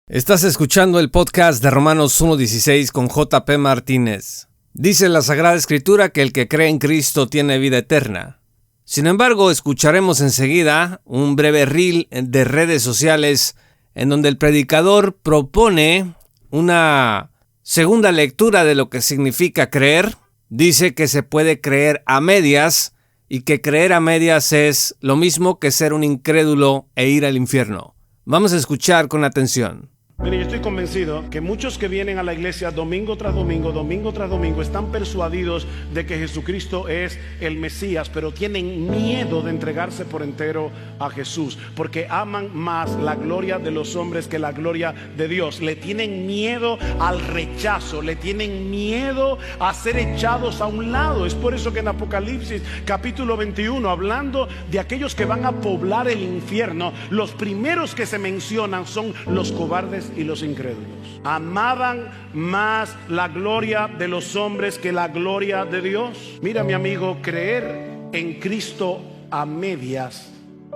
Estás escuchando el podcast de Romanos 1:16 con J.P. Martínez. Dice la Sagrada Escritura que el que cree en Cristo tiene vida eterna. Sin embargo, escucharemos enseguida un breve reel de redes sociales en donde el predicador propone una segunda lectura de lo que significa creer. Dice que se puede creer a medias y que creer a medias es lo mismo que ser un incrédulo e ir al infierno. Vamos a escuchar con atención. Mire, yo estoy convencido que muchos que vienen a la iglesia domingo tras domingo, están persuadidos de que Jesucristo es el Mesías, pero tienen miedo de entregarse por entero a Jesús, porque aman más la gloria de los hombres que la gloria de Dios. Le tienen miedo al rechazo, le tienen miedo a ser echados a un lado. Es por eso que en Apocalipsis capítulo 21, hablando de aquellos que van a poblar el infierno, los primeros que se mencionan son los cobardes y los incrédulos. Amaban más la gloria de los hombres que la gloria de Dios. Mira, mi amigo, creer en Cristo a medias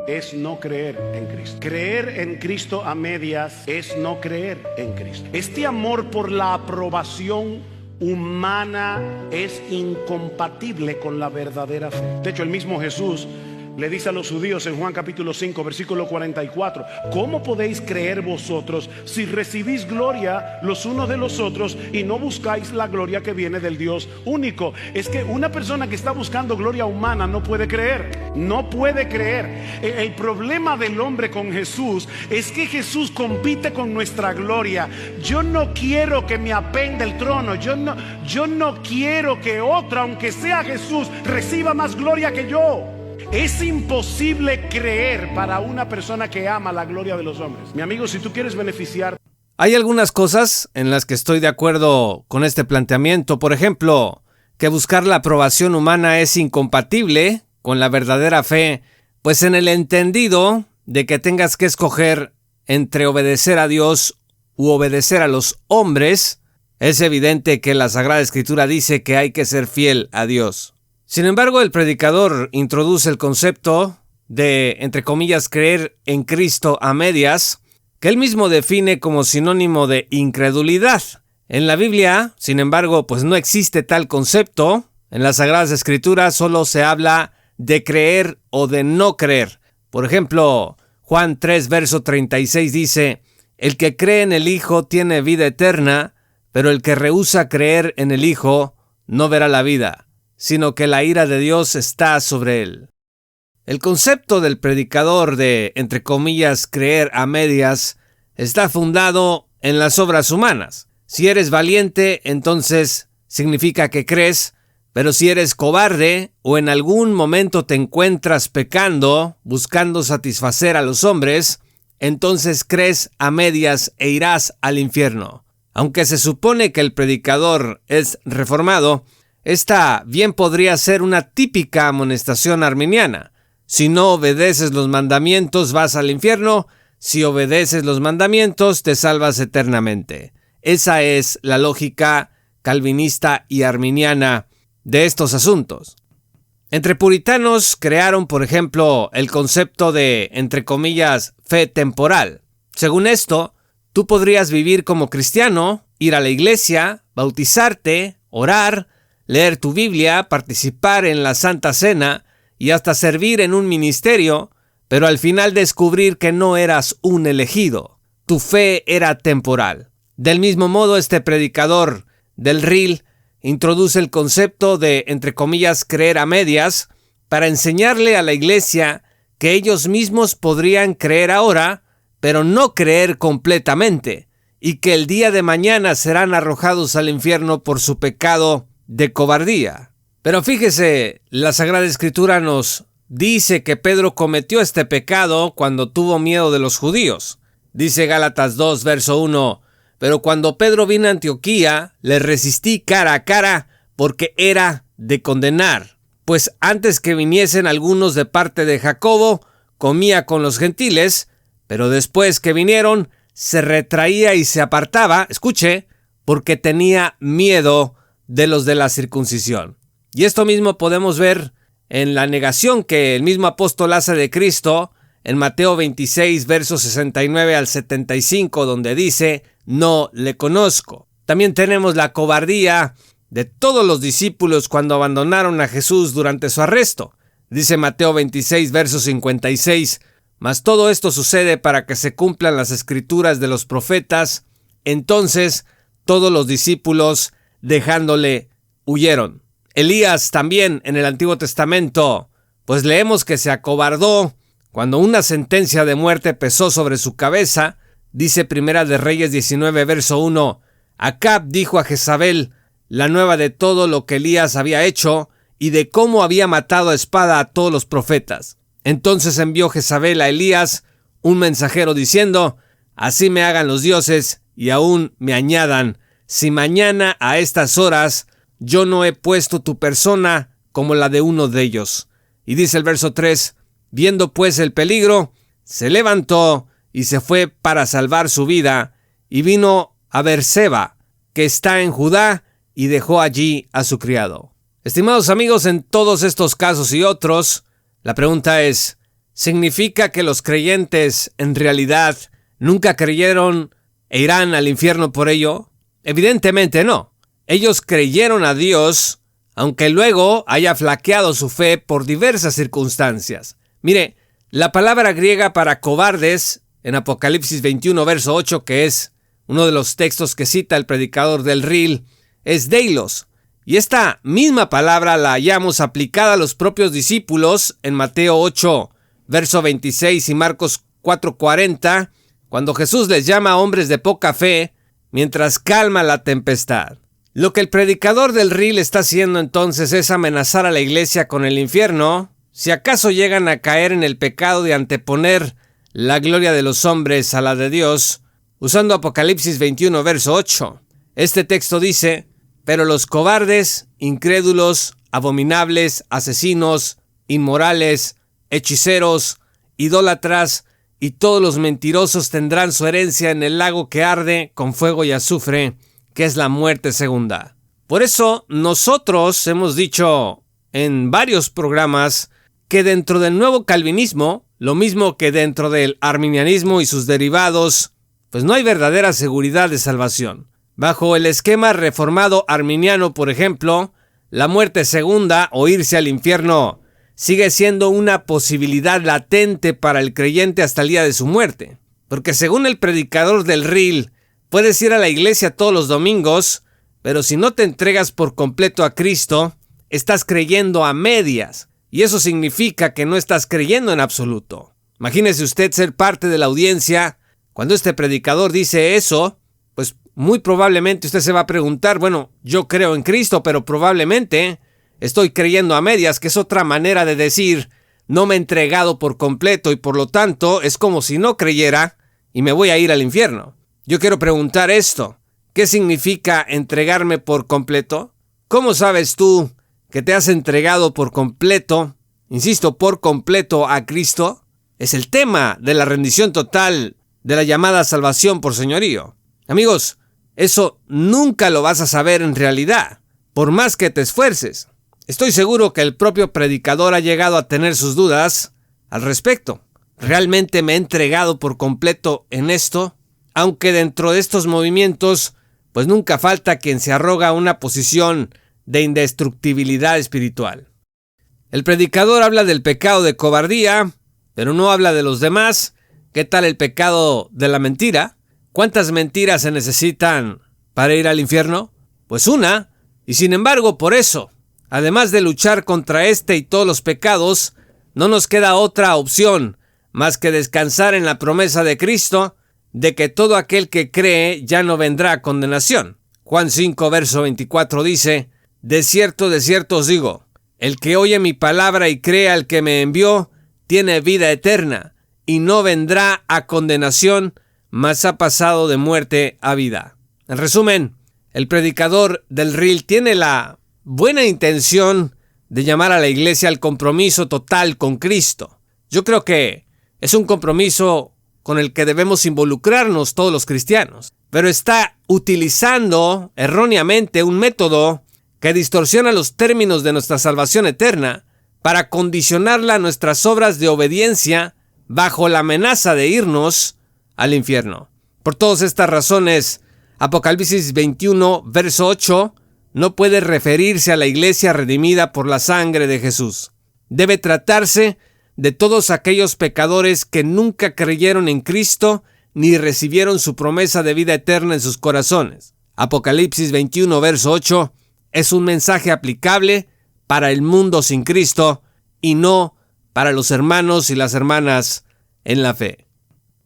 es no creer en Cristo. Creer en Cristo a medias es no creer en Cristo. Este amor por la aprobación humana es incompatible con la verdadera fe. De hecho, el mismo Jesús le dice a los judíos en Juan capítulo 5 versículo 44: ¿cómo podéis creer vosotros si recibís gloria los unos de los otros y no buscáis la gloria que viene del Dios único? Es que una persona que está buscando gloria humana no puede creer. No puede creer. El problema del hombre con Jesús es que Jesús compite con nuestra gloria. Yo no quiero que me apenda el trono. Yo no quiero que otro, aunque sea Jesús, reciba más gloria que yo. Es imposible creer para una persona que ama la gloria de los hombres. Mi amigo, si tú quieres beneficiar... Hay algunas cosas en las que estoy de acuerdo con este planteamiento. Por ejemplo, que buscar la aprobación humana es incompatible con la verdadera fe, pues en el entendido de que tengas que escoger entre obedecer a Dios u obedecer a los hombres, es evidente que la Sagrada Escritura dice que hay que ser fiel a Dios. Sin embargo, el predicador introduce el concepto de, entre comillas, creer en Cristo a medias, que él mismo define como sinónimo de incredulidad. En la Biblia, sin embargo, pues no existe tal concepto. En las Sagradas Escrituras solo se habla de creer o de no creer. Por ejemplo, Juan 3, verso 36 dice: el que cree en el Hijo tiene vida eterna, pero el que rehúsa creer en el Hijo no verá la vida, sino que la ira de Dios está sobre él. El concepto del predicador de, entre comillas, creer a medias, está fundado en las obras humanas. Si eres valiente, entonces significa que crees, pero si eres cobarde o en algún momento te encuentras pecando, buscando satisfacer a los hombres, entonces crees a medias e irás al infierno. Aunque se supone que el predicador es reformado, esta bien podría ser una típica amonestación arminiana. Si no obedeces los mandamientos, vas al infierno. Si obedeces los mandamientos, te salvas eternamente. Esa es la lógica calvinista y arminiana de estos asuntos. Entre puritanos crearon, por ejemplo, el concepto de, entre comillas, fe temporal. Según esto, tú podrías vivir como cristiano, ir a la iglesia, bautizarte, orar, leer tu Biblia, participar en la Santa Cena y hasta servir en un ministerio, pero al final descubrir que no eras un elegido. Tu fe era temporal. Del mismo modo, este predicador del reel introduce el concepto de, entre comillas, creer a medias para enseñarle a la iglesia que ellos mismos podrían creer ahora, pero no creer completamente, y que el día de mañana serán arrojados al infierno por su pecado de cobardía. Pero fíjese, la Sagrada Escritura nos dice que Pedro cometió este pecado cuando tuvo miedo de los judíos. Dice Gálatas 2, verso 1: pero cuando Pedro vino a Antioquía, le resistí cara a cara porque era de condenar. Pues antes que viniesen algunos de parte de Jacobo, comía con los gentiles, pero después que vinieron, se retraía y se apartaba, escuche, porque tenía miedo de los de la circuncisión. Y esto mismo podemos ver en la negación que el mismo apóstol hace de Cristo en Mateo 26, versos 69 al 75, donde dice, no le conozco. También tenemos la cobardía de todos los discípulos cuando abandonaron a Jesús durante su arresto. Dice Mateo 26, verso 56, mas todo esto sucede para que se cumplan las escrituras de los profetas. Entonces todos los discípulos, dejándole, huyeron. Elías también en el Antiguo Testamento, pues leemos que se acobardó cuando una sentencia de muerte pesó sobre su cabeza. Dice Primera de Reyes 19, verso 1, Acab dijo a Jezabel la nueva de todo lo que Elías había hecho y de cómo había matado a espada a todos los profetas. Entonces envió Jezabel a Elías un mensajero diciendo, así me hagan los dioses y aún me añadan, si mañana a estas horas yo no he puesto tu persona como la de uno de ellos. Y dice el verso 3, viendo pues el peligro, se levantó y se fue para salvar su vida y vino a Beerseba, que está en Judá, y dejó allí a su criado. Estimados amigos, en todos estos casos y otros, la pregunta es, ¿significa que los creyentes en realidad nunca creyeron e irán al infierno por ello? Evidentemente no. Ellos creyeron a Dios, aunque luego haya flaqueado su fe por diversas circunstancias. Mire, la palabra griega para cobardes en Apocalipsis 21, verso 8, que es uno de los textos que cita el predicador del Reel, es deilos. Y esta misma palabra la hallamos aplicada a los propios discípulos en Mateo 8, verso 26 y Marcos 4:40, cuando Jesús les llama hombres de poca fe, mientras calma la tempestad. Lo que el predicador del Reel está haciendo entonces es amenazar a la iglesia con el infierno, si acaso llegan a caer en el pecado de anteponer la gloria de los hombres a la de Dios, usando Apocalipsis 21, verso 8. Este texto dice, pero los cobardes, incrédulos, abominables, asesinos, inmorales, hechiceros, idólatras y todos los mentirosos tendrán su herencia en el lago que arde con fuego y azufre, que es la muerte segunda. Por eso nosotros hemos dicho en varios programas que dentro del nuevo calvinismo, lo mismo que dentro del arminianismo y sus derivados, pues no hay verdadera seguridad de salvación. Bajo el esquema reformado arminiano, por ejemplo, la muerte segunda o irse al infierno sigue siendo una posibilidad latente para el creyente hasta el día de su muerte. Porque según el predicador del Reel, puedes ir a la iglesia todos los domingos, pero si no te entregas por completo a Cristo, estás creyendo a medias. Y eso significa que no estás creyendo en absoluto. Imagínese usted ser parte de la audiencia. Cuando este predicador dice eso, pues muy probablemente usted se va a preguntar, bueno, yo creo en Cristo, pero probablemente estoy creyendo a medias, que es otra manera de decir, no me he entregado por completo y por lo tanto es como si no creyera y me voy a ir al infierno. Yo quiero preguntar esto, ¿qué significa entregarme por completo? ¿Cómo sabes tú que te has entregado por completo, insisto, por completo a Cristo? Es el tema de la rendición total, de la llamada salvación por señorío. Amigos, eso nunca lo vas a saber en realidad, por más que te esfuerces. Estoy seguro que el propio predicador ha llegado a tener sus dudas al respecto. ¿Realmente me he entregado por completo en esto? Aunque dentro de estos movimientos, pues nunca falta quien se arroga una posición de indestructibilidad espiritual. El predicador habla del pecado de cobardía, pero no habla de los demás. ¿Qué tal el pecado de la mentira? ¿Cuántas mentiras se necesitan para ir al infierno? Pues una, y sin embargo por eso, además de luchar contra este y todos los pecados, no nos queda otra opción más que descansar en la promesa de Cristo de que todo aquel que cree ya no vendrá a condenación. Juan 5, verso 24 dice, de cierto os digo, el que oye mi palabra y cree al que me envió, tiene vida eterna, y no vendrá a condenación, mas ha pasado de muerte a vida. En resumen, el predicador del Reel tiene la buena intención de llamar a la iglesia al compromiso total con Cristo. Yo creo que es un compromiso con el que debemos involucrarnos todos los cristianos, pero está utilizando erróneamente un método que distorsiona los términos de nuestra salvación eterna para condicionarla a nuestras obras de obediencia bajo la amenaza de irnos al infierno. Por todas estas razones, Apocalipsis 21, verso 8, no puede referirse a la iglesia redimida por la sangre de Jesús. Debe tratarse de todos aquellos pecadores que nunca creyeron en Cristo ni recibieron su promesa de vida eterna en sus corazones. Apocalipsis 21, verso 8, es un mensaje aplicable para el mundo sin Cristo y no para los hermanos y las hermanas en la fe.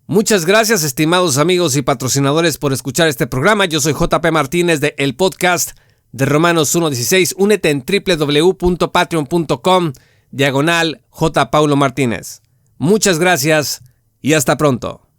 Muchas gracias, estimados amigos y patrocinadores, por escuchar este programa. Yo soy JP Martínez de el podcast de Romanos 1:16. Únete en www.patreon.com/J. Paulo Martínez. Muchas gracias y hasta pronto.